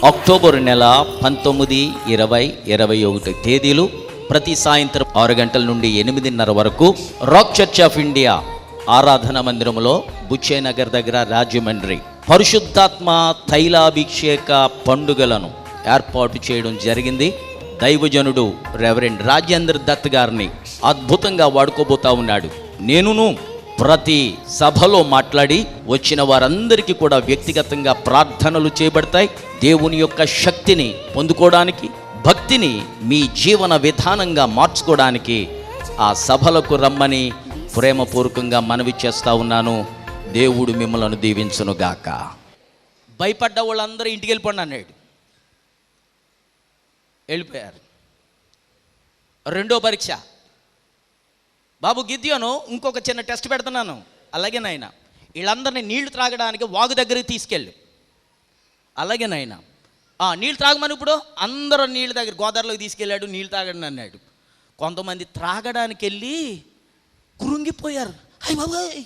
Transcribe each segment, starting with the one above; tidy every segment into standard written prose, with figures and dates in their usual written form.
October నెల 19, 20, 21 తేదీలు ప్రతి సాయంత్రం 6 గంటల నుండి 8:30 వరకు రాక్ చర్చ్ ఆఫ్ ఇండియా ఆరాధన మందిరంలో బుచ్చేనగర్ దగ్గర రాజమండ్రి పరిశుద్ధాత్మ తైలాభిషేక పండుగలను ఏర్పాటు చేయడం జరిగింది. దైవజనుడు రెవరెండ్ రాజేంద్ర దత్ గారిని అద్భుతంగా వాడుకోబోతా ఉన్నాడు. నేనును ప్రతి సభలో మాట్లాడి వచ్చిన వారందరికీ కూడా వ్యక్తిగతంగా ప్రార్థనలు చేయబడతాయి. దేవుని యొక్క శక్తిని పొందుకోవడానికి, భక్తిని మీ జీవన విధానంగా మార్చుకోవడానికి ఆ సభలకు రమ్మని ప్రేమపూర్వకంగా మనవి చేస్తూ ఉన్నాను. దేవుడు మిమ్మల్ని దీవించునుగాక. భయపడ్డ వాళ్ళందరూ ఇంటికి వెళ్ళిపోండి అన్నాడు. వెళ్ళిపోయారు. రెండో పరీక్ష, బాబు గిద్యోను ఇంకొక చిన్న టెస్ట్ పెడుతున్నాను. అలాగే నాయన వీళ్ళందరినీ నీళ్లు త్రాగడానికి వాగు దగ్గరికి తీసుకెళ్ళి, అలాగే నాయన నీళ్ళు త్రాగమని. ఇప్పుడు అందరూ నీళ్ళ దగ్గర గోదావరిలోకి తీసుకెళ్ళాడు, నీళ్ళు తాగండి అన్నాడు. కొంతమంది త్రాగడానికి వెళ్ళి కురుంగిపోయారు. అయ్య బాబాయ్,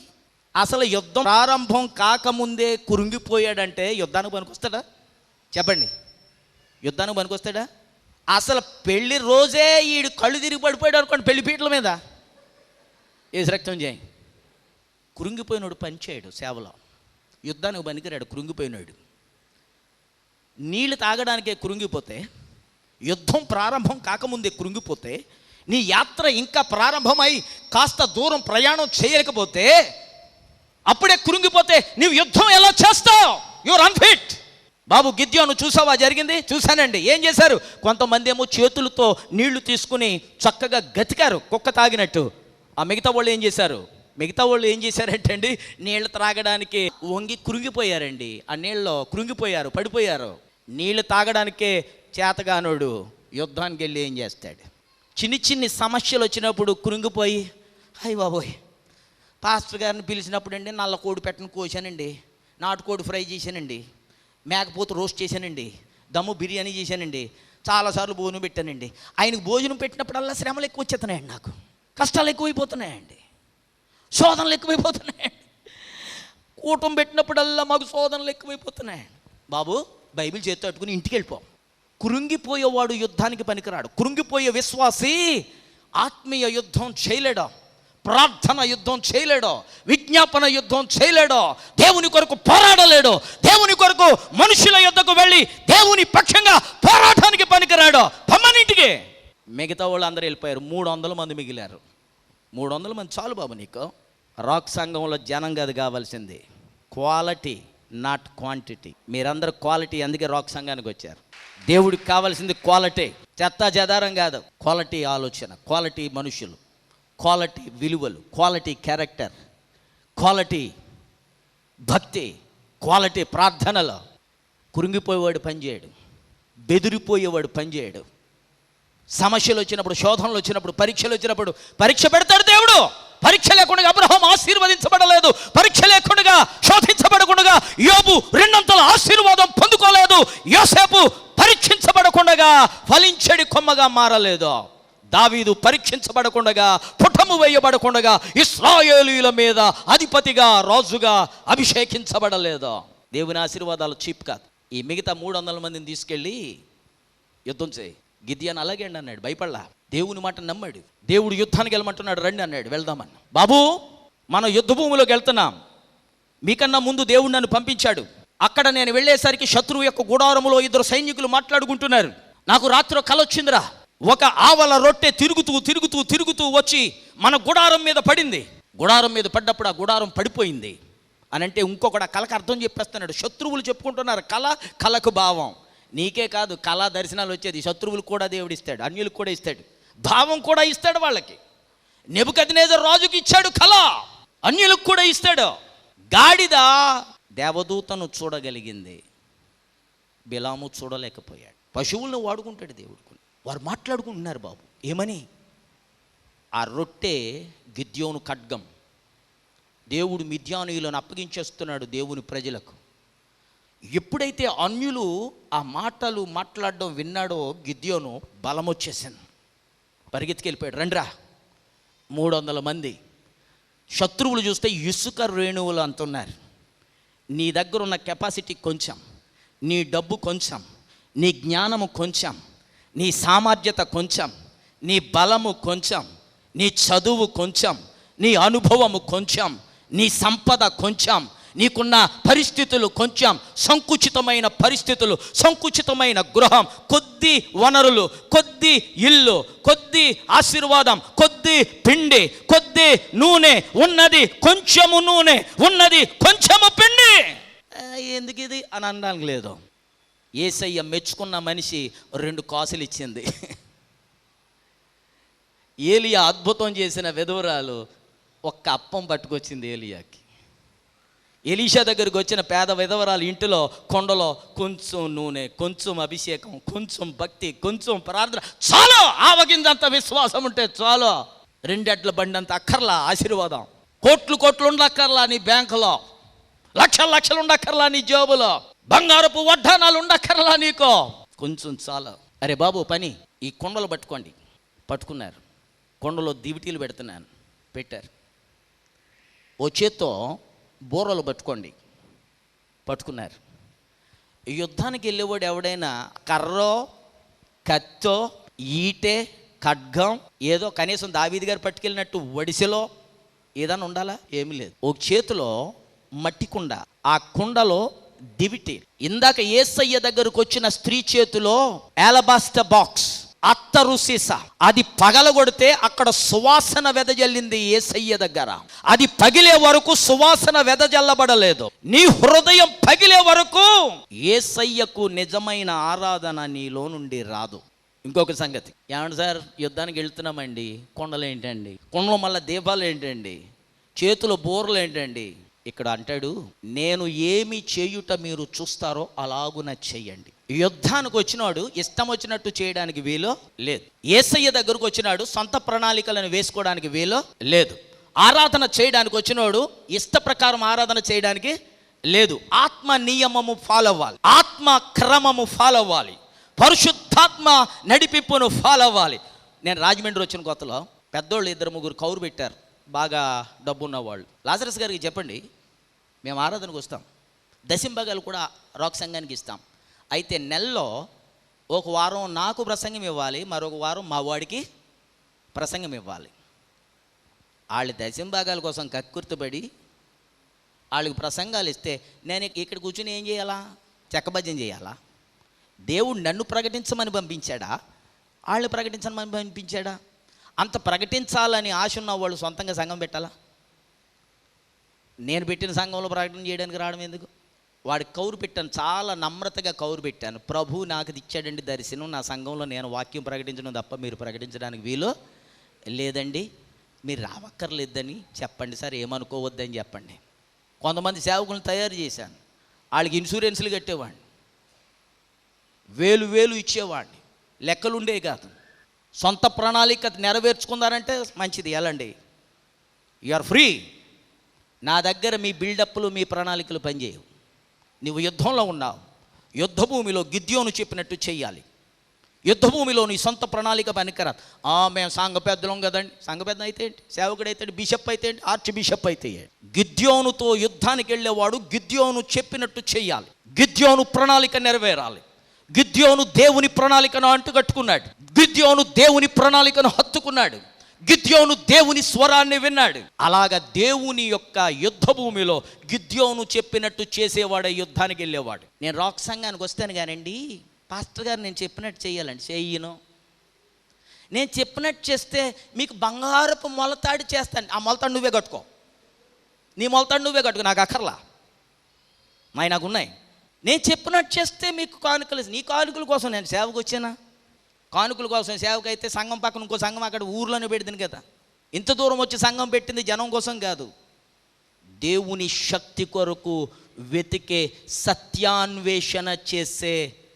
అసలు యుద్ధం ప్రారంభం కాకముందే కురుంగిపోయాడంటే యుద్ధానికి పనికొస్తాడా? చెప్పండి, యుద్ధానికి పనికొస్తాడా? అసలు పెళ్లి రోజే ఈడు కళ్ళు తిరిగి పడిపోయాడు అనుకోండి, పెళ్లి పీటల మీద ఏసు రక్తం చేయి. కురుంగిపోయినాడు పనిచేయడు సేవలో, యుద్ధానికి పనికిరాడు, కురుంగిపోయినాడు. నీళ్ళు తాగడానికే కురుంగిపోతే, యుద్ధం ప్రారంభం కాకముందే కురుంగిపోతే, నీ యాత్ర ఇంకా ప్రారంభమై కాస్త దూరం ప్రయాణం చేయలేకపోతే, అప్పుడే కురుంగిపోతే నీవు యుద్ధం ఎలా చేస్తావు? Your unfit. బాబు గిద్యోను చూసావా జరిగింది? చూశానండి. ఏం చేశారు? కొంతమంది ఏమో చేతులతో నీళ్లు తీసుకుని చక్కగా గతికారు కుక్క తాగినట్టు. ఆ మిగతా వాళ్ళు ఏం చేశారంటే అండి, నీళ్ళు త్రాగడానికి వంగి కురుంగిపోయారండి. ఆ నీళ్ళలో కురుంగిపోయారు, పడిపోయారు. నీళ్ళు తాగడానికే చేతగానోడు యుద్ధానికి వెళ్ళి ఏం చేస్తాడు? చిన్ని సమస్యలు వచ్చినప్పుడు కురుంగిపోయి, అయ్య బాబోయ్, పాస్టర్ గారిని పిలిచినప్పుడు అండి నల్ల కోడి పెట్టను కోసానండి, నాటుకోడి ఫ్రై చేశానండి, మేకపోతు రోస్ట్ చేశానండి, దమ్ము బిర్యానీ చేశానండి, చాలాసార్లు భోజనం పెట్టానండి. ఆయనకు భోజనం పెట్టినప్పుడల్లా శ్రమలు ఎక్కువ వచ్చేస్తున్నాయండి, నాకు కష్టాలు ఎక్కువైపోతున్నాయండి, శోధనలు ఎక్కువైపోతున్నాయండి. కూటం పెట్టినప్పుడల్లా మాకు శోధనలు ఎక్కువైపోతున్నాయండి. బాబు బైబిల్ చేతితో పట్టుకుని ఇంటికి వెళ్ళిపో. కురుంగిపోయేవాడు యుద్ధానికి పనికిరాడు. కురుంగిపోయే విశ్వాసి ఆత్మీయ యుద్ధం చేయలేడు, ప్రార్థన యుద్ధం చేయలేడు, విజ్ఞాపన యుద్ధం చేయలేడు, దేవుని కొరకు పోరాడలేడు, దేవుని కొరకు మనుషుల యుద్ధకు వెళ్ళి దేవుని పక్షంగా పోరాటానికి పనికిరాడు. పమ్మనింటికి మిగతా వాళ్ళు అందరూ వెళ్ళిపోయారు. 300 మంది మిగిలారు. 300 మంది చాలు బాబు నీకు. రాక్ సంఘంలో జనం కాదు కావాల్సింది, క్వాలిటీ నాట్ క్వాంటిటీ. మీరందరూ క్వాలిటీ, అందుకే రాక్ సంఘానికి వచ్చారు. దేవుడికి కావాల్సింది క్వాలిటీ, చెత్త చెదారం కాదు. క్వాలిటీ ఆలోచన, క్వాలిటీ మనుషులు, క్వాలిటీ విలువలు, క్వాలిటీ క్యారెక్టర్, క్వాలిటీ భక్తి, క్వాలిటీ ప్రార్థనలో. కురింగిపోయేవాడు పనిచేయడు, బెదిరిపోయేవాడు పనిచేయడు. సమస్యలు వచ్చినప్పుడు, శోధనలు వచ్చినప్పుడు, పరీక్షలు వచ్చినప్పుడు పరీక్ష పెడతాడు దేవుడు. పరీక్ష లేకుండా అబ్రహాం ఆశీర్వదించబడలేదు, పరీక్ష లేకుండా శోధించబడకుండా యోబు 2 ఆశీర్వాదం పొందుకోలేదు, యోసేపు పరీక్షించబడకుండా ఫలించడి కొమ్మగా మారలేదు, దావీదు పరీక్షించబడకుండా పుటము వేయబడకుండా ఇశ్రాయేలీయుల మీద అధిపతిగా రాజుగా అభిషేకించబడలేదు. దేవుని ఆశీర్వాదాలు చీప్ కాదు. ఈ మిగతా 300 మందిని తీసుకెళ్ళి యుద్ధం చేయి. గిద్యోను అలాగే అండి అన్నాడు, భయపడలా, దేవుని మాట నమ్మాడు. దేవుడు యుద్ధానికి వెళ్ళమంటున్నాడు, రండి అన్నాడు, వెళ్దామన్న. బాబు మనం యుద్ధ భూమిలోకి వెళ్తున్నాం, మీకన్నా ముందు దేవుడు నన్ను పంపించాడు. అక్కడ నేను వెళ్ళేసరికి శత్రువు యొక్క గుడారములో 2 సైనికులు మాట్లాడుకుంటున్నారు. నాకు రాత్రి కల వచ్చిందిరా, ఒక ఆవల రొట్టె తిరుగుతూ వచ్చి మన గుడారం మీద పడింది. గుడారం మీద పడ్డప్పుడు ఆ గుడారం పడిపోయింది అని అంటే ఇంకొకటి ఆ కళకు అర్థం చెప్పేస్తున్నాడు. శత్రువులు చెప్పుకుంటున్నారు కళకు భావం. నీకే కాదు, కళా దర్శనాలు వచ్చేది శత్రువులు కూడా దేవుడు ఇస్తాడు, అన్యులకు కూడా ఇస్తాడు, భావం కూడా ఇస్తాడు. వాళ్ళకి నెబుకద్నెజరు రాజుకి ఇచ్చాడు కళ, అన్యులకు కూడా ఇస్తాడు. గాడిద దేవదూతను చూడగలిగింది, బిలాము చూడలేకపోయాడు. పశువులను వాడుకుంటాడు దేవుడు. వారు మాట్లాడుకుంటున్నారు బాబు, ఏమని? ఆ రొట్టె గిద్యోను ఖడ్గం. దేవుడు మిద్యానీయులను అప్పగించేస్తున్నాడు దేవుని ప్రజలకు. ఎప్పుడైతే అన్యులు ఆ మాటలు మాట్లాడడం విన్నాడో గిద్యోను బలం వచ్చేసింది, పరిగెత్తుకెళ్ళిపోయాడు. రండ్రా 300 మంది. శత్రువులు చూస్తే ఇసుక రేణువులు అంటున్నారు. నీ దగ్గర ఉన్న కెపాసిటీ కొంచెం, నీ డబ్బు కొంచెం, నీ జ్ఞానము కొంచెం, నీ సామర్థ్యత కొంచెం, నీ బలము కొంచెం, నీ చదువు కొంచెం, నీ అనుభవము కొంచెం, నీ సంపద కొంచెం, నీకున్న పరిస్థితులు కొంచెం, సంకుచితమైన పరిస్థితులు, సంకుచితమైన గృహం, కొద్ది వనరులు, కొద్ది ఇల్లు, కొద్ది ఆశీర్వాదం, కొద్ది పిండి, కొద్ది నూనె, ఉన్నది కొంచెము నూనె, ఉన్నది కొంచెము పిండి, ఎందుకు ఇది అని అనడానికి లేదు. యేసయ్య మెచ్చుకున్న మనిషి 2 కాసులు ఇచ్చింది. ఏలియా అద్భుతం చేసిన విధవరాలు 1 అప్పం పట్టుకొచ్చింది ఏలియాకి. ఎలీషా దగ్గరికి వచ్చిన పేద విధవరాలు ఇంటిలో కొండలో కొంచెం నూనె, కొంచెం అభిషేకం, కొంచెం భక్తి, కొంచెం ప్రార్థన చాలు. ఆవగిందంత విశ్వాసం ఉంటే చాలు. 2 ఎడ్ల బండి అంత అక్కర్లా ఆశీర్వాదం. కోట్లు ఉండక్కర్లా నీ బ్యాంకులో, లక్షలు ఉండక్కర్లా నీ జేబులో, బంగారపు వడ్డానాలు ఉండక్కర్లా నీకో, కొంచెం చాలు. అరే బాబు పని, ఈ కొండలు పట్టుకోండి. పట్టుకున్నారు. కొండలో దివిటీలు పెడుతున్నాను, పెట్టారు. ఓ చేత్తో బోరలు పట్టుకోండి, పట్టుకున్నారు. యుద్ధానికి వెళ్ళేవాడు ఎవడైనా కర్రో, కత్తో, ఈటె, ఖడ్గం, ఏదో కనీసం దావీదు గారు పట్టుకెళ్ళినట్టు వడిసెలో ఏదైనా ఉండాలా? ఏమీ లేదు. ఒక చేతిలో మట్టి కుండ, ఆ కుండలో దివిటి. ఇందాక యేసయ్య దగ్గరకు వచ్చిన స్త్రీ చేతిలో ఆలబాస్టర్ బాక్స్, అత్తరు సీసా. అది పగలగొడితే అక్కడ సువాసన వెదజల్లింది యేసయ్య దగ్గర. అది పగిలే వరకు సువాసన వెదజల్లబడలేదు. నీ హృదయం పగిలే వరకు యేసయ్యకు నిజమైన ఆరాధన నీలో నుండి రాదు. ఇంకొక సంగతి, ఏమండి సార్ యుద్ధానికి వెళ్తున్నామండి, కొండలు ఏంటండి, కొండలో మళ్ళీ దీపాలు ఏంటండి, చేతుల బోర్లు ఏంటండి? ఇక్కడ అంటాడు, నేను ఏమి చేయుట మీరు చూస్తారో అలాగున చెయ్యండి. యుద్ధానికి వచ్చినాడు ఇష్టం వచ్చినట్టు చేయడానికి వీలు లేదు. యేసయ్య దగ్గరకు వచ్చినాడు సొంత ప్రణాళికలను వేసుకోవడానికి వీలు లేదు. ఆరాధన చేయడానికి వచ్చినాడు ఇష్ట ప్రకారం ఆరాధన చేయడానికి లేదు. ఆత్మ నియమము ఫాలో అవ్వాలి, ఆత్మ క్రమము ఫాలో అవ్వాలి, పరిశుద్ధాత్మ నడిపింపును ఫాలో అవ్వాలి. నేను రాజమండ్రి వచ్చిన కొత్తలో పెద్దోళ్ళు 2-3 కౌరు పెట్టారు, బాగా డబ్బున్న వాళ్ళు. లాజరస్ గారికి చెప్పండి, మేము ఆరాధనకు వస్తాం, దశంభాగాలు కూడా రాక్ సంఘానికి ఇస్తాం. అయితే నెలలో 1 వారం నాకు ప్రసంగం ఇవ్వాలి, మరొక వారం మా వాడికి ప్రసంగం ఇవ్వాలి. వాళ్ళు దశంభాగాల కోసం కక్కుర్తిపడి వాళ్ళకి ప్రసంగాలు ఇస్తే నేను ఇక్కడ కూర్చుని ఏం చేయాలా? చెక్కభజన చేయాలా? దేవుడు నన్ను ప్రకటించమని పంపించాడా, వాళ్ళు ప్రకటించమని పంపించాడా? అంత ప్రకటించాలని ఆశ ఉన్న వాళ్ళు సొంతంగా సంఘం పెట్టాలా? నేను పెట్టిన సంఘంలో ప్రకటన చేయడానికి రావడం ఎందుకు? వాడి కౌరు పెట్టాను, చాలా నమ్రతగా కౌరు పెట్టాను. ప్రభు నాకు ఇచ్చాడండి దర్శనం, నా సంఘంలో నేను వాక్యం ప్రకటించడం తప్ప మీరు ప్రకటించడానికి వీలు లేదండి, మీరు రావక్కర్లేదని చెప్పండి సార్, ఏమనుకోవద్దని చెప్పండి. కొంతమంది సేవకులను తయారు చేశాను, వాళ్ళకి ఇన్సూరెన్స్లు కట్టేవాడిని, వేలు ఇచ్చేవాడిని, లెక్కలుండే కాదు. సొంత ప్రణాళిక నెరవేర్చుకున్నారంటే మంచిది, వెళ్ళండి, యు ఆర్ ఫ్రీ. నా దగ్గర మీ బిల్డప్లు, మీ ప్రణాళికలు పనిచేయవు. నువ్వు యుద్ధంలో ఉన్నావు, యుద్ధభూమిలో గిద్యోను చెప్పినట్టు చెయ్యాలి. యుద్ధభూమిలో నీ సొంత ప్రణాళిక పనికిరాదు. మేము సంఘ పెద్దలం కదండి, సంఘ పెద్ద అయితే ఏంటి, సేవకుడు అయితే ఏంటి, బిషప్ అయితే ఏంటి, ఆర్చ్ బిషప్ అయితే ఏంటి. గిద్యోనుతో యుద్ధానికి వెళ్ళేవాడు గిద్యోను చెప్పినట్టు చెయ్యాలి, గిద్యోను ప్రణాళిక నెరవేరాలి. గిద్యోను దేవుని ప్రణాళికను అంటుకట్టుకున్నాడు, గిద్యోను దేవుని ప్రణాళికను హత్తుకున్నాడు, గిద్యోను దేవుని స్వరాన్ని విన్నాడు. అలాగా దేవుని యొక్క యుద్ధ భూమిలో గిద్యోను చెప్పినట్టు చేసేవాడే యుద్ధానికి వెళ్ళేవాడు. నేను రాక్ సంఘానికి వస్తాను కానండి, పాస్టర్ గారు నేను చెప్పినట్టు చేయాలండి, చెయ్యను. నేను చెప్పినట్టు చేస్తే మీకు బంగారపు మొలతాడు చేస్తాను, ఆ మొలతాడు నువ్వే కట్టుకో, నీ మొలతాడు నువ్వే కట్టుకో, నాకు అక్కర్లా, నాకు ఉన్నాయి. నేను చెప్పినట్టు చేస్తే మీకు కానుకలు, నీ కానుకల కోసం నేను సేవకు వచ్చానా? కానుకల కోసం సేవకు అయితే సంఘం పక్కన ఇంకో సంఘం అక్కడ ఊర్లోనే పెడుతుంది కదా. ఇంత దూరం వచ్చి సంఘం పెట్టింది జనం కోసం కాదు, దేవుని శక్తి కొరకు వెతికే సత్యాన్వేషణ చేసే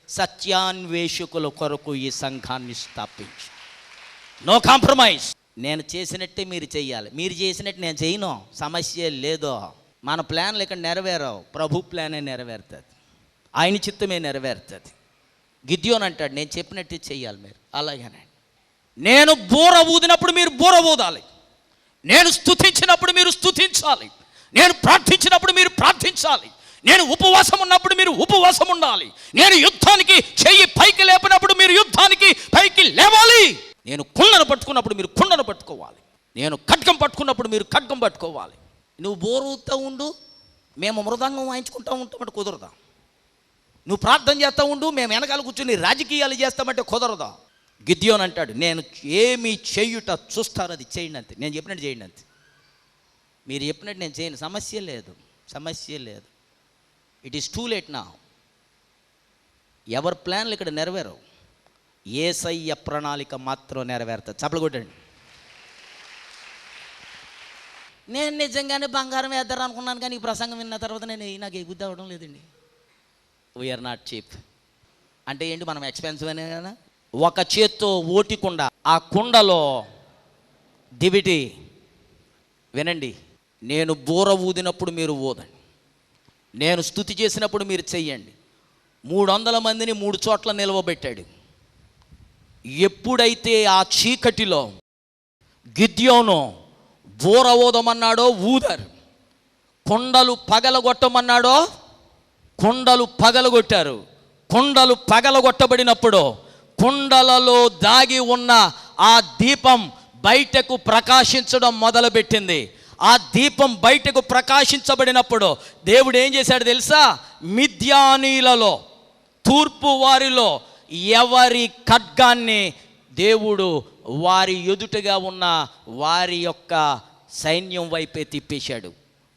సత్యాన్వేషకుల కొరకు ఈ సంఘాన్ని స్థాపించు. No compromise. నేను చేసినట్టే మీరు చెయ్యాలి, మీరు చేసినట్టు నేను చేయను, సమస్య లేదో. మన ప్లాన్లు ఇక్కడ నెరవేరవు, ప్రభు ప్లానే నెరవేరుతుంది, ఆయన చిత్తమే నెరవేరుతుంది. గిద్యోను అంటాడు, నేను చెప్పినట్టు చెయ్యాలి మీరు. అలాగేనండి, నేను బూర ఊదినప్పుడు మీరు బూర ఊదాలి, నేను స్తుతించినప్పుడు మీరు స్తుతించాలి, నేను ప్రార్థించినప్పుడు మీరు ప్రార్థించాలి, నేను ఉపవాసం ఉన్నప్పుడు మీరు ఉపవాసం ఉండాలి. నేను యుద్ధానికి చెయ్యి పైకి లేపినప్పుడు మీరు యుద్ధానికి పైకి లేవాలి. నేను కుండను పట్టుకున్నప్పుడు మీరు కుండను పట్టుకోవాలి. నేను ఖడ్గం పట్టుకున్నప్పుడు మీరు ఖడ్గం పట్టుకోవాలి. నువ్వు బోరుతూ ఉండు, మేము మృదంగం వాయించుకుంటూ ఉంటామంటే కుదరదా? నువ్వు ప్రార్థన చేస్తూ ఉండు, మేము వెనకాల కూర్చొని రాజకీయాలు చేస్తామంటే కుదరదా? గిద్యోన్ అంటాడు, నేను ఏమి చేయుట చూస్తారు, అది చేయండి అంతే. నేను చెప్పినట్టు చేయండి అంతే. మీరు చెప్పినట్టు నేను చేయను, సమస్య లేదు. ఇట్ ఈస్ టూ లేట్ నా. ఎవరి ప్లాన్లు ఇక్కడ నెరవేరవు, యేసయ్య ప్రణాళిక మాత్రం నెరవేరుతుంది. చప్పలు కొట్టండి. నేను నిజంగానే బంగారం వేద్దారు అనుకున్నాను, కానీ ఈ ప్రసంగం విన్న తర్వాత నాకు ఏ బుద్ధి అవ్వడం లేదండి. వీఆర్ నాట్ చీప్ అంటే ఏంటి, మనం ఎక్స్పెన్సివ్ అనే కదా. ఒక చేత్తో ఓటి కుండ, ఆ కుండలో దివిటి. వినండి, నేను బూర ఊదినప్పుడు మీరు ఊదండి, నేను స్తుతి చేసినప్పుడు మీరు చెయ్యండి. 300 మందిని 3 చోట్ల నిలవబెట్టాడు. ఎప్పుడైతే ఆ చీకటిలో గిద్యోను బూర ఊదమన్నాడో ఊదారు, కుండలు పగలగొట్టమన్నాడో కుండలు పగలగొట్టారు. కుండలు పగలగొట్టబడినప్పుడు కుండలలో దాగి ఉన్న ఆ దీపం బయటకు ప్రకాశించడం మొదలుపెట్టింది. ఆ దీపం బయటకు ప్రకాశించబడినప్పుడు దేవుడు ఏం చేశాడు తెలుసా? మిద్యానీలలో, తూర్పు వారిలో ఎవరి ఖడ్గాన్ని దేవుడు వారి ఎదుటగా ఉన్న వారి యొక్క సైన్యం వైపే తిప్పేశాడు.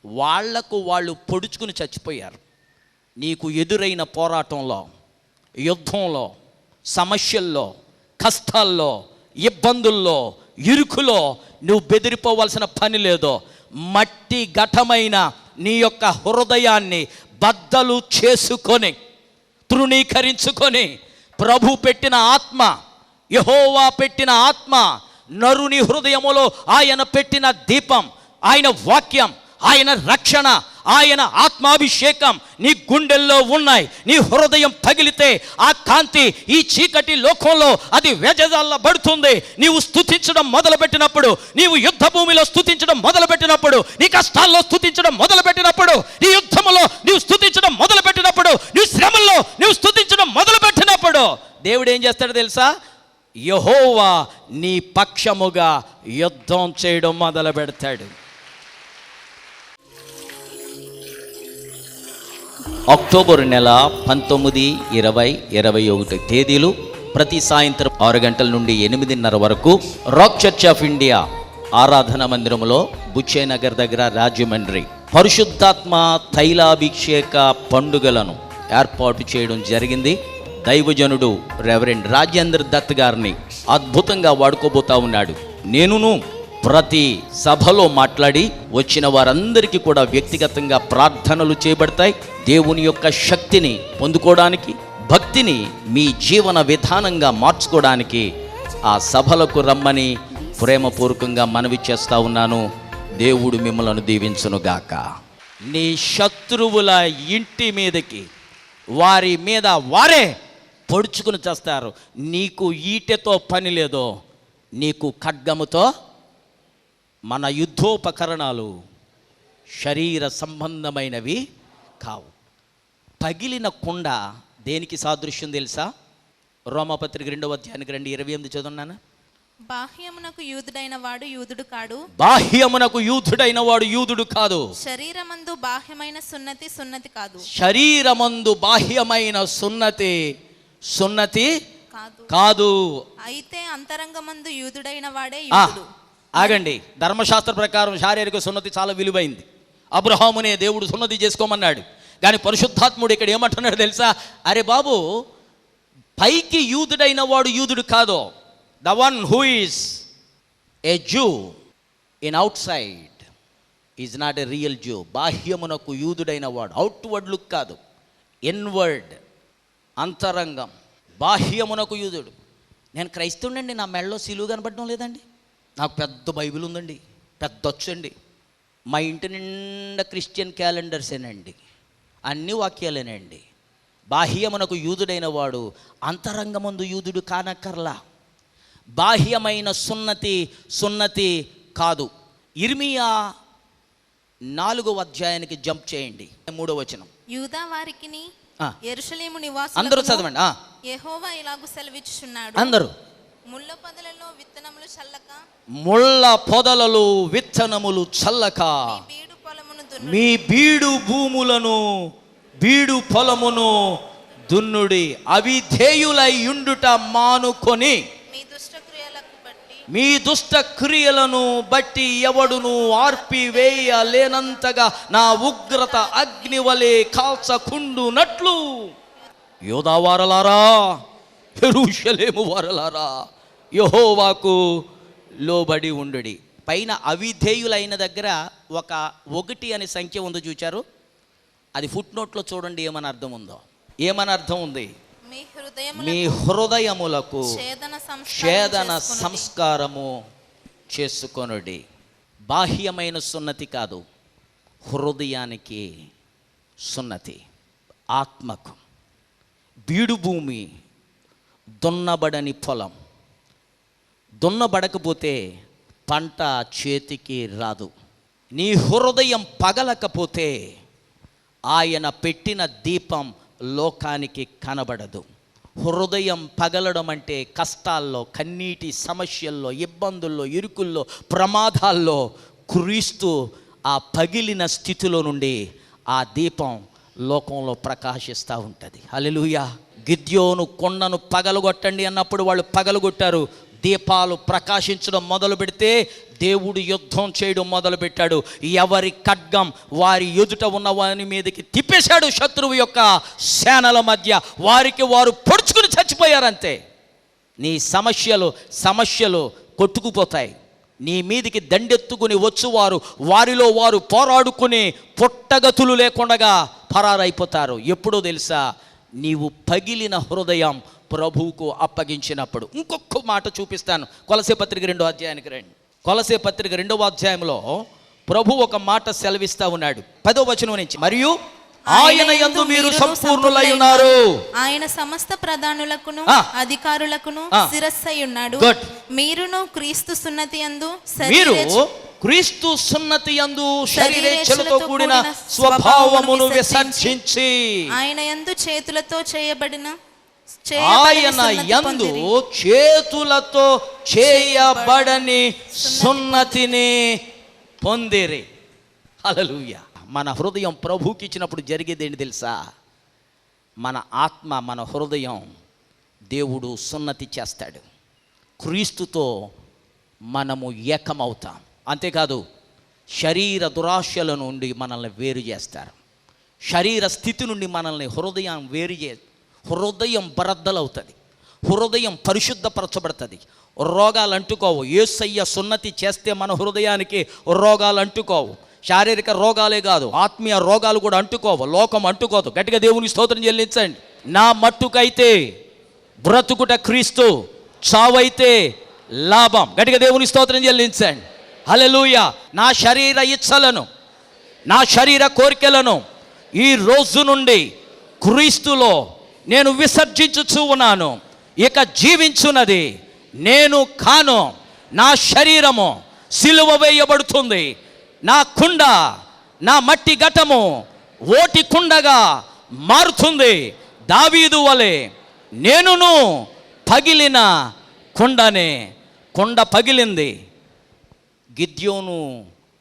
వాళ్లకు వాళ్ళు పొడుచుకుని చచ్చిపోయారు. నీకు ఎదురైన పోరాటంలో, యుద్ధంలో, సమస్యల్లో, కష్టాల్లో, ఇబ్బందుల్లో, ఇరుకులో నువ్వు బెదిరిపోవాల్సిన పని లేదు. మట్టి ఘటమైన నీ యొక్క హృదయాన్ని బద్దలు చేసుకొని, తృణీకరించుకొని, ప్రభు పెట్టిన ఆత్మ, యెహోవా పెట్టిన ఆత్మ, నరుని హృదయములో ఆయన పెట్టిన దీపం, ఆయన వాక్యం, ఆయన రక్షణ, ఆయన ఆత్మాభిషేకం నీ గుండెల్లో ఉన్నాయి. నీ హృదయం పగిలితే ఆ కాంతి ఈ చీకటి లోకంలో అది వెదజల్లబడుతుంది. నీవు స్తుతించడం మొదలుపెట్టినప్పుడు, నీవు యుద్ధ భూమిలో స్తుతించడం మొదలుపెట్టినప్పుడు, నీ కష్టాల్లో స్తుతించడం మొదలుపెట్టినప్పుడు, నీ యుద్ధములో నీవు స్తుతించడం మొదలుపెట్టినప్పుడు, నీ శ్రమల్లో నీవు స్తుతించడం మొదలుపెట్టినప్పుడు దేవుడు ఏం చేస్తాడో తెలుసా? యెహోవా నీ పక్షముగా యుద్ధం చేయడం మొదలు పెడతాడు. అక్టోబర్ నెల 19, 20, 21 తేదీలు ప్రతి సాయంత్రం 6 గంటల నుండి 8:30 వరకు రాక్ చర్చ్ ఆఫ్ ఇండియా ఆరాధన మందిరంలో బుచ్చేనగర్ దగ్గర రాజమండ్రి పరిశుద్ధాత్మ తైలాభిషేక పండుగలను ఏర్పాటు చేయడం జరిగింది. దైవజనుడు రెవరెండ్ రాజేంద్ర దత్ గారిని అద్భుతంగా వాడుకోబోతా ఉన్నాడు. నేనును ప్రతి సభలో మాట్లాడి వచ్చిన వారందరికీ కూడా వ్యక్తిగతంగా ప్రార్థనలు చేయబడతాయి. దేవుని యొక్క శక్తిని పొందుకోవడానికి, భక్తిని మీ జీవన విధానంగా మార్చుకోవడానికి ఆ సభలకు రమ్మని ప్రేమపూర్వకంగా మనవి చేస్తూ ఉన్నాను. దేవుడు మిమ్మల్ని దీవించునుగాక. నీ శత్రువుల ఇంటి మీదకి వారి మీద వారే పొడుచుకుని చేస్తారు. నీకు ఈటెతో పని లేదో, నీకు ఖడ్గముతో. మన యుద్ధోపకరణాలు శరీర సంబంధమైనవి కావు. పగిలిన కుండ దేనికి సాదృశ్యం తెలుసా? రోమాపత్రిక 2వ అధ్యాయానికి 2:28 చదువున్నాను. బాహ్యమునకు యూదుడైన వాడు యూదుడు కాడు. బాహ్యమునకు యూదుడైన వాడు యూదుడు కాదు. శరీరమందు బాహ్యమైన సున్నతి సున్నతి కాదు. శరీరమందు బాహ్యమైన సున్నతి సున్నతి కాదు. అయితే అంతరంగమందు యూదుడైన వాడే యూదుడు. ఆగండి. ధర్మశాస్త్ర ప్రకారం శారీరక సున్నతి చాలా విలువైంది. అబ్రహామునే దేవుడు సున్నతి చేసుకోమన్నాడు. కానీ పరిశుద్ధాత్ముడు ఇక్కడ ఏమంటున్నాడు తెలుసా? అరే బాబు, పైకి యూదుడైన వాడు యూదుడు కాదు. The one who is a Jew in outside is not a real Jew. బాహ్యమునకు యూదుడైన వాడు, అవుట్వర్డ్ లుక్ కాదు, ఇన్వర్డ్, అంతరంగం. బాహ్యమునకు యూదుడు. నేను క్రైస్తవునండి, నా మెడలో సిలువ కనపడడం లేదండి, నాకు పెద్ద బైబిల్ ఉందండి, పెద్ద వచ్చండి, మా ఇంటి నిండా క్రిస్టియన్ క్యాలెండర్సేనండి, అన్ని వాక్యాలేనండి. బాహ్యమునకు యూదుడైన వాడు అంతరంగమందు యూదుడు కానక్కర్లా. బాహ్యమైన సున్నతి కాదు. ఇర్మియా 4వ అధ్యాయానికి జంప్ చేయండి, 3వ వచనం. యూదా వారికిని ఆ. యెరూషలేము అందరూ నివాసులకును చదవండి. యెహోవా ఇలాగు సెలవిచ్చుచున్నాడు. అందరూ. ముళ్ళ పొదలలో విత్తనములు చల్లక ముళ్ళ పొదలలో విత్తనములు చల్లక మీ బీడు పొలమును దున్నుడి. మీ బీడు భూములను బీడు పొలమును దున్నుడి. అవిధేయులై ఉండుట మానుకొని మీ దుష్టక్రియలకు బట్టి మీ దుష్ట క్రియలను బట్టి ఎవడును ఆర్పివేయలేనంతగా నా ఉగ్రత అగ్ని వలె కాల్చకుండునట్లు యోదా వారలారా, యెరూషలేము వారలారా, యెహోవాకు లోబడి ఉండుడి. పైన అవిధేయులైన దగ్గర ఒకటి అనే సంఖ్య ఉందో చూచారు. అది ఫుట్ నోట్లో చూడండి ఏమని అర్థం ఉందో. ఏమని అర్థం ఉంది? మీ హృదయములకు మీ హృదయములకు ఛేదన సంస్కారము సంస్కారము చేసుకొనుడి. బాహ్యమైన సున్నతి కాదు, హృదయానికి సున్నతి, ఆత్మకు. బీడు భూమి దున్నబడని పొలం. దున్నబడకపోతే పంట చేతికి రాదు. నీ హృదయం పగలకపోతే ఆయన పెట్టిన దీపం లోకానికి కనబడదు. హృదయం పగలడం అంటే కష్టాల్లో, కన్నీటి సమస్యల్లో, ఇబ్బందుల్లో, ఇరుకుల్లో, ప్రమాదాల్లో క్రీస్తు ఆ పగిలిన స్థితిలో నుండి ఆ దీపం లోకంలో ప్రకాశిస్తూ ఉంటుంది. హల్లెలూయా. గిద్యోను కొండను పగలగొట్టండి అన్నప్పుడు వాళ్ళు పగలగొట్టారు. దీపాలు ప్రకాశించడం మొదలు పెడితే దేవుడు యుద్ధం చేయడం మొదలుపెట్టాడు. ఎవరి ఖడ్గం వారి ఎదుట ఉన్న వారి మీదకి తిప్పేశాడు. శత్రువు యొక్క సేనల మధ్య వారికి వారు పొడుచుకుని చచ్చిపోయారంతే. నీ సమస్యలు కొట్టుకుపోతాయి. నీ మీదికి దండెత్తుకుని వచ్చువారు వారిలో వారు పోరాడుకుని పుట్టగతులు లేకుండా పరారైపోతారు. ఎప్పుడో తెలుసా? నీవు పగిలిన హృదయం ప్రభువుకు అప్పగించినప్పుడు. ఇంకొక మాట చూపిస్తాను. కొలసే పత్రిక 2వ అధ్యాయానికి రండి. కొలసే పత్రిక 2వ అధ్యాయంలో ప్రభు ఒక మాట సెలవిస్తా ఉన్నాడు. 10వ వచనం నుంచి, మరియు ఆయన యందు మీరు సంపూర్ణులై ఉన్నారు. ఆయన సమస్త ప్రధానులకును అధికారులకును శిరస్సై ఉన్నాడు. మీరును క్రీస్తు సున్నతి యందు మీరు క్రీస్తు సున్నతి యందు శరీరేచ్ఛలతో కూడిన స్వభావమును విసర్జించి ఆయన యందు చేతులతో చేయబడిన సున్నతిని పొందిరి. హల్లెలూయా. మన హృదయం ప్రభువుకి ఇచ్చినప్పుడు జరిగేది ఏంటి తెలుసా? మన ఆత్మ, మన హృదయం దేవుడు సున్నతి చేస్తాడు. క్రీస్తుతో మనము ఏకమవుతాం. అంతేకాదు, శరీర దురాశల నుండి మనల్ని వేరు చేస్తారు. శరీర స్థితి నుండి మనల్ని హృదయం బరద్దలవుతుంది. హృదయం పరిశుద్ధపరచబడుతుంది. రోగాలు అంటుకోవు. యేసయ్య సున్నతి చేస్తే మన హృదయానికి రోగాలు అంటుకోవు. శారీరక రోగాలే కాదు, ఆత్మీయ రోగాలు కూడా అంటుకోవు. లోకం అంటుకోదు. గట్టిగా దేవునికి స్తోత్రం చెల్లించండి. నా మట్టుకైతే బ్రతుకుట క్రీస్తు, చావైతే లాభం. గట్టిగా దేవునికి స్తోత్రం చెల్లించండి. హల్లెలూయా. నా శరీర ఇచ్చలను, నా శరీర కోరికలను ఈ రోజు నుండి క్రీస్తులో నేను విసర్జించుచూ ఉన్నాను. ఇక జీవించున్నది నేను కాను, నా శరీరము సిలువ వేయబడుతుంది. నా కుండ, నా మట్టి ఘటము ఓటి కుండగా మారుతుంది. దావీదు వలె నేనును పగిలిన కుండనే. కుండ పగిలింది. గిద్యోను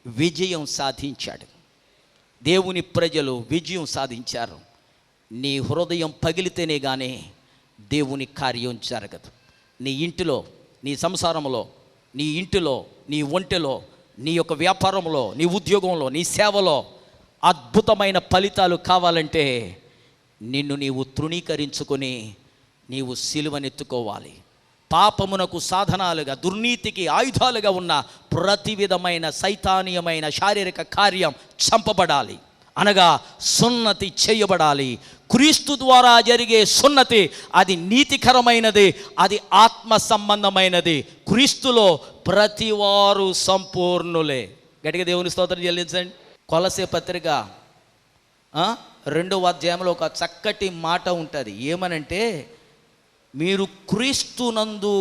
విజయం సాధించాడు. దేవుని ప్రజలు విజయం సాధించారు. నీ హృదయం పగిలితేనే కానీ దేవుని కార్యం జరగదు. నీ ఇంటిలో, నీ సంసారంలో, నీ ఇంటిలో, నీ ఒంటిలో, నీ యొక్క వ్యాపారంలో, నీ ఉద్యోగంలో, నీ సేవలో అద్భుతమైన ఫలితాలు కావాలంటే నిన్ను నీవు తృణీకరించుకొని నీవు సిలువనెత్తుకోవాలి. పాపమునకు సాధనాలుగా, దుర్నీతికి ఆయుధాలుగా ఉన్న ప్రతి విధమైన సైతానీయమైన శారీరక కార్యం చంపబడాలి. అనగా సున్నతి చేయబడాలి. క్రీస్తు ద్వారా జరిగే సున్నతి అది నీతికరమైనది, అది ఆత్మ సంబంధమైనది. క్రీస్తులో ప్రతివారు సంపూర్ణులే. గట్టిగా దేవుని స్తోత్రం చెల్లించండి. కొలసే పత్రిక 2వ అధ్యాయంలో ఒక చక్కటి మాట ఉంటుంది. ఏమనంటే, మీరు క్రీస్తునందు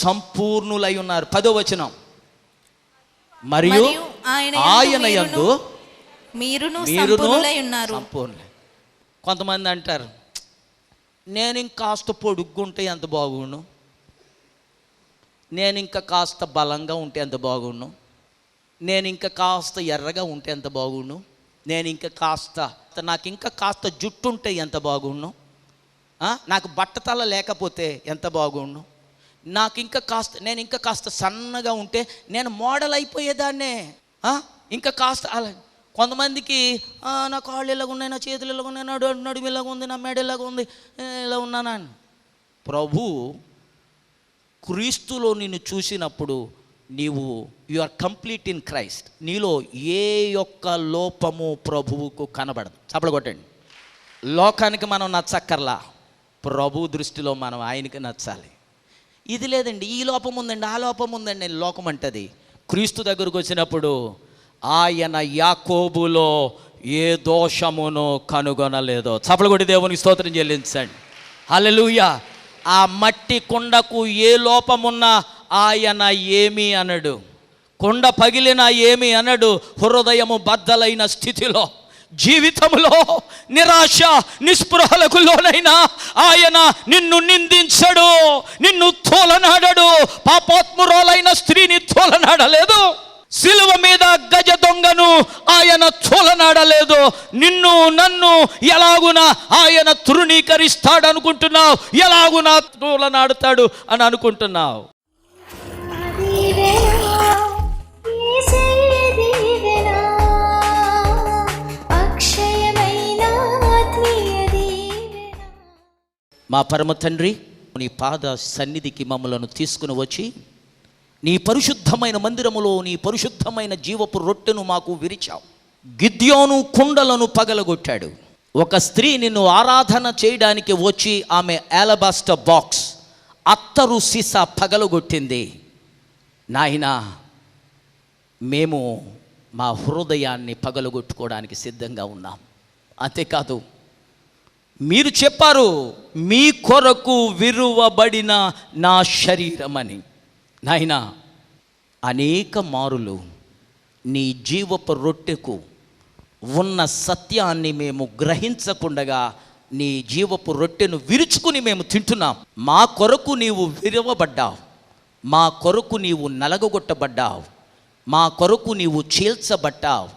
సంపూర్ణులై ఉన్నారు. 10వ వచనం, మరియు ఆయన యందు మీరును సంపూర్ణులై ఉన్నారు. సంపూర్ణులై. కొంతమంది అంటారు, నేను ఇంకాస్త పొడుగ్గుంటే ఎంత బాగుండు, నేను ఇంకా కాస్త బలంగా ఉంటే ఎంత బాగుండు, నేను ఇంకా కాస్త ఎర్రగా ఉంటే ఎంత బాగుండు, నేను ఇంకా కాస్త నాకు ఇంకా కాస్త జుట్టు ఉంటే ఎంత బాగుండు, నాకు బట్టతల లేకపోతే ఎంత బాగుండు, నేను ఇంకా కాస్త సన్నగా ఉంటే నేను మోడల్ అయిపోయేదాన్నే, ఇంకా కాస్త అలా. కొంతమందికి నా కాళ్ళు ఇలాగ ఉన్నాయి, నా చేతులు ఇలాగ ఉన్నాయి, నడుము ఇలాగ ఉంది, నా మెడ ఇలాగ ఉంది, ఇలా ఉన్నానా. ప్రభు క్రీస్తులో నిన్ను చూసినప్పుడు నీవు you are complete in Christ. నీలో ఏ యొక్క లోపము ప్రభువుకు కనబడదు. చప్పలు కొట్టండి. లోకానికి మనం నచ్చక్కర్లా, ప్రభు దృష్టిలో మనం ఆయనకి నచ్చాలి. ఇది లేదండి, ఈ లోపం ఉందండి, ఆ లోపం ఉందండి, లోకం అంటది. క్రీస్తు దగ్గరకు వచ్చినప్పుడు ఆయన యాకోబులో ఏ దోషమును కనుగొనలేదో. చప్పలు కొట్టి దేవునికి స్తోత్రం చెల్లించండి. హల్లెలూయా. ఆ మట్టి కుండకు ఏ లోపమున్నా ఆయన ఏమీ అనడు. కుండ పగిలిన ఏమీ అనడు. హృదయము బద్దలైన స్థితిలో, జీవితంలో నిరాశ నిస్పృహలకు లోనైనా ఆయన నిన్ను నిందించడు, నిన్ను తోలనాడడు. పాపాత్మురాలైన స్త్రీని తోలనాడలేదు, సిలువ మీద గజ దొంగను ఆయన తోలనాడలేదు. నిన్ను నన్ను ఎలాగునా ఆయన తృణీకరిస్తాడనుకుంటున్నావు, ఎలాగునా తోలనాడుతాడు అని అనుకుంటున్నావు. మా పరమ తండ్రి, నీ పాద సన్నిధికి మమ్మలను తీసుకుని వచ్చి నీ పరిశుద్ధమైన మందిరములో నీ పరిశుద్ధమైన జీవపు రొట్టెను మాకు విరిచావు. గిద్యోను కుండలను పగలగొట్టాడు. ఒక స్త్రీ నిన్ను ఆరాధన చేయడానికి వచ్చి ఆమె ఆలబాస్టర్ బాక్స్ అత్తరు సీసా పగలగొట్టింది. నాయనా, మేము మా హృదయాన్ని పగలగొట్టుకోవడానికి సిద్ధంగా ఉన్నాం. అంతేకాదు, మీరు చెప్పారు మీ కొరకు విరువబడిన నా శరీరమని. నాయనా, అనేక మారులు నీ జీవపు రొట్టెకు ఉన్న సత్యాన్ని మేము గ్రహించకుండగా నీ జీవపు రొట్టెను విరుచుకుని మేము తింటున్నాం. మా కొరకు నీవు విరవబడ్డావు, మా కొరకు నీవు నలగొట్టబడ్డావు, మా కొరకు నీవు చీల్చబడ్డావు.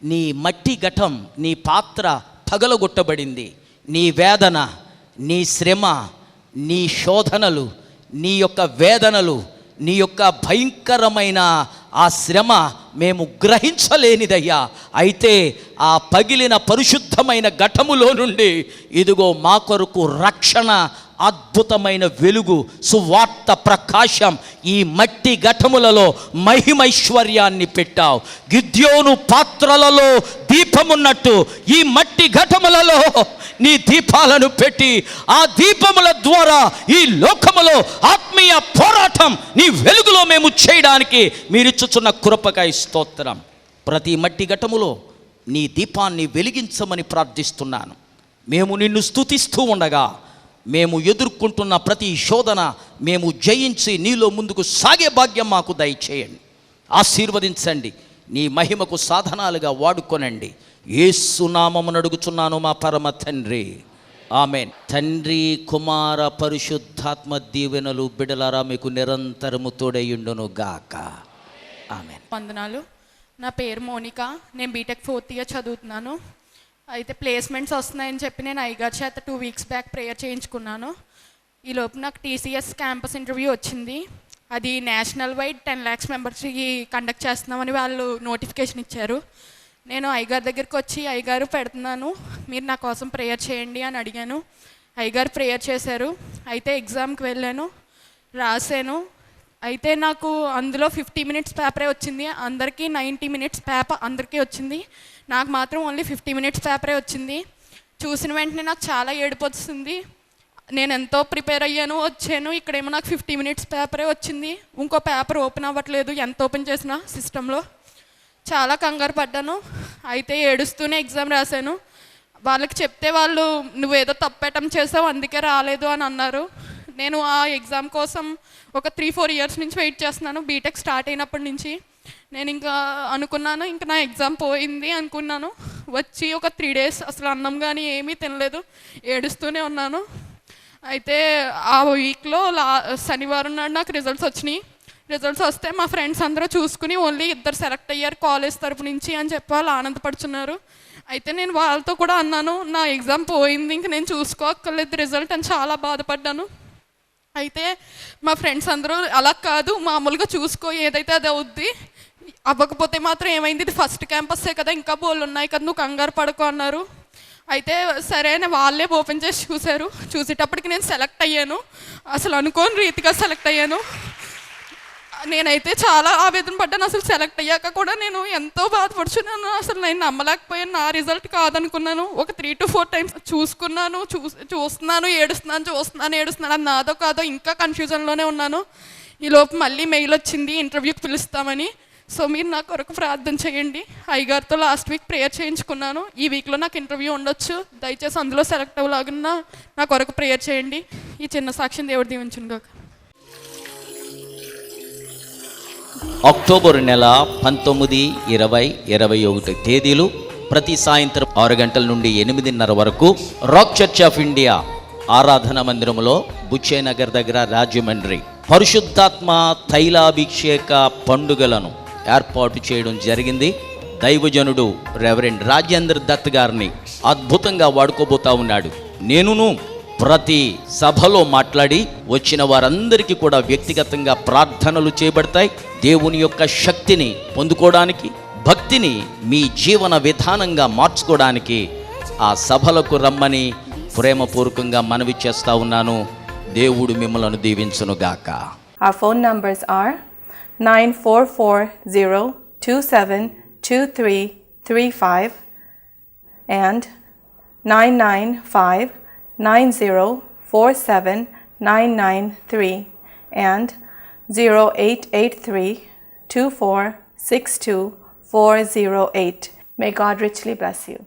నీ మట్టి ఘటం, నీ పాత్ర పగలగొట్టబడింది. నీ వేదన, నీ శ్రమ, నీ శోధనలు, నీ యొక్క వేదనలు, నీ యొక్క భయంకరమైన ఆ శ్రమ మేము గ్రహించలేనిదయ్యా. అయితే ఆ పగిలిన పరిశుద్ధమైన ఘటములో నుండి ఇదిగో మా కొరకు రక్షణ, అద్భుతమైన వెలుగు, సువార్త ప్రకాశం ఈ మట్టి ఘటములలో మహిమైశ్వర్యాన్ని పెట్టావు. గిద్యోను పాత్రలలో దీపమున్నట్టు ఈ మట్టి ఘటములలో నీ దీపాలను పెట్టి ఆ దీపముల ద్వారా ఈ లోకములో ఆత్మీయ పోరాటం నీ వెలుగులో మేము చేయడానికి మీరిచ్చుచున్న కృపకై స్తోత్రం. ప్రతి మట్టి ఘటములో నీ దీపాన్ని వెలిగించమని ప్రార్థిస్తున్నాను. మేము నిన్ను స్తుతిస్తూ ఉండగా మేము ఎదుర్కొంటున్న ప్రతి శోధన మేము జయించి నీలో ముందుకు సాగే భాగ్యం మాకు దయచేయండి. ఆశీర్వదించండి, నీ మహిమకు సాధనాలుగా వాడుకొనండి. యేసు నామమున అడుగుచున్నాను మా పరమ తండ్రి, ఆమెన్. తండ్రి, కుమార, పరిశుద్ధాత్మ దీవెనలు బిడలారా మీకు నిరంతరము తోడయుండును గాక. ఆమెన్. వందనాలు. నా పేరు మోనిక. నేను బీటెక్ 4th ఇయర్ చదువుతున్నాను. అయితే ప్లేస్మెంట్స్ వస్తున్నాయని చెప్పి నేను అయ్యగారి చేత 2 weeks బ్యాక్ ప్రేయర్ చేయించుకున్నాను. ఈ లోపు నాకు TCS క్యాంపస్ ఇంటర్వ్యూ వచ్చింది. అది నేషనల్ వైడ్ 10 lakhs మెంబర్స్కి కండక్ట్ చేస్తున్నామని వాళ్ళు నోటిఫికేషన్ ఇచ్చారు. నేను అయ్యగారి దగ్గరికి వచ్చి, అయ్యగారు పెడుతున్నాను, మీరు నా కోసం ప్రేయర్ చేయండి అని అడిగాను. అయ్యగారు ప్రేయర్ చేశారు. అయితే ఎగ్జామ్కి వెళ్ళాను, రాశాను. అయితే నాకు అందులో 50 minutes పేపరే వచ్చింది. అందరికీ 90 minutes పేపర్ అందరికీ వచ్చింది. నాకు మాత్రం ఓన్లీ 50 minutes పేపరే వచ్చింది. చూసిన వెంటనే నాకు చాలా ఏడుపు వస్తుంది. నేను ఎంతో ప్రిపేర్ అయ్యాను, వచ్చాను, ఇక్కడేమో నాకు 50 minutes పేపరే వచ్చింది. ఇంకో పేపర్ ఓపెన్ అవ్వట్లేదు, ఎంత ఓపెన్ చేసినా సిస్టంలో. చాలా కంగారు పడ్డాను. అయితే ఏడుస్తూనే ఎగ్జామ్ రాశాను. వాళ్ళకి చెప్తే వాళ్ళు నువ్వేదో తప్పు అటెంప్ట్ చేసావు అందుకే రాలేదు అని అన్నారు. నేను ఆ ఎగ్జామ్ కోసం ఒక 3-4 years నుంచి వెయిట్ చేస్తున్నాను. బీటెక్ స్టార్ట్ అయినప్పటి నుంచి నేను ఇంకా అనుకున్నాను, ఇంకా నా ఎగ్జామ్ పోయింది అనుకున్నాను. వచ్చి ఒక 3 days అసలు అన్నం కానీ ఏమీ తినలేదు, ఏడుస్తూనే ఉన్నాను. అయితే ఆ వీక్లో శనివారం నాడు నాకు రిజల్ట్స్ వచ్చినాయి. రిజల్ట్స్ వస్తే మా ఫ్రెండ్స్ అందరూ చూసుకుని ఓన్లీ 2 సెలెక్ట్ అయ్యారు కాలేజ్ తరపు నుంచి అని చెప్పి వాళ్ళు ఆనందపడుతున్నారు. అయితే నేను వాళ్ళతో కూడా అన్నాను, నా ఎగ్జామ్ పోయింది, ఇంక నేను చూసుకోక్కర్లేదు రిజల్ట్ అని చాలా బాధపడ్డాను. అయితే మా ఫ్రెండ్స్ అందరూ అలా కాదు, మామూలుగా చూసుకో, ఏదైతే అది అవుద్ది, అవ్వకపోతే మాత్రం ఏమైంది, ఇది ఫస్ట్ క్యాంపస్సే కదా, ఇంకా బోళ్ళు ఉన్నాయి కదా, నువ్వు కంగారు పడుకో అన్నారు. అయితే సరే అని వాళ్ళే ఓపెన్ చేసి చూశారు. చూసేటప్పటికి నేను సెలెక్ట్ అయ్యాను. అసలు అనుకోని రీతిగా సెలెక్ట్ అయ్యాను. నేనైతే చాలా ఆవేదన పడ్డాను. అసలు సెలెక్ట్ అయ్యాక కూడా నేను ఎంతో బాధపడుచున్నాను. అసలు నేను నమ్మలేకపోయాను, నా రిజల్ట్ కాదనుకున్నాను. ఒక 3 to 4 times చూసుకున్నాను, చూస్తున్నాను, ఏడుస్తున్నాను, అది నాదో కాదో ఇంకా కన్ఫ్యూజన్లోనే ఉన్నాను. ఈలోపు మళ్ళీ మెయిల్ వచ్చింది ఇంటర్వ్యూకి పిలుస్తామని. సో మీరు నా కొరకు ప్రార్థన చేయండి. అయ్యగారితో లాస్ట్ వీక్ ప్రేయర్ చేయించుకున్నాను. ఈ వీక్లో నాకు ఇంటర్వ్యూ ఉండొచ్చు, దయచేసి అందులో సెలెక్ట్ అవ్వలాగున్నా నా కొరకు ప్రేయర్ చేయండి. ఈ చిన్న సాక్ష్యం దేవుడు దీవించును గాక. అక్టోబర్ నెల 19, 20, 21 తేదీలు ప్రతి సాయంత్రం 6 గంటల నుండి 8:30 వరకు రాక్ చర్చ్ ఆఫ్ ఇండియా ఆరాధన మందిరంలో బుచ్చేనగర్ దగ్గర రాజమండ్రి పరిశుద్ధాత్మ తైలాభిషేక పండుగలను ఏర్పాటు చేయడం జరిగింది. దైవజనుడు రెవరెండ్ రాజేంద్ర దత్ గారిని అద్భుతంగా వాడుకోబోతా ఉన్నాడు. నేనును ప్రతి సభలో మాట్లాడి వచ్చిన వారందరికీ కూడా వ్యక్తిగతంగా ప్రార్థనలు చేయబడతాయి. దేవుని యొక్క శక్తిని పొందుకోవడానికి, భక్తిని మీ జీవన విధానంగా మార్చుకోవడానికి ఆ సభలకు రమ్మని ప్రేమపూర్వకంగా మనవి చేస్తా ఉన్నాను. దేవుడు మిమ్మల్ని దీవించునుగాక. Our phone numbers are 9440272335 and 99590479993 and 0883246248. May God richly bless you.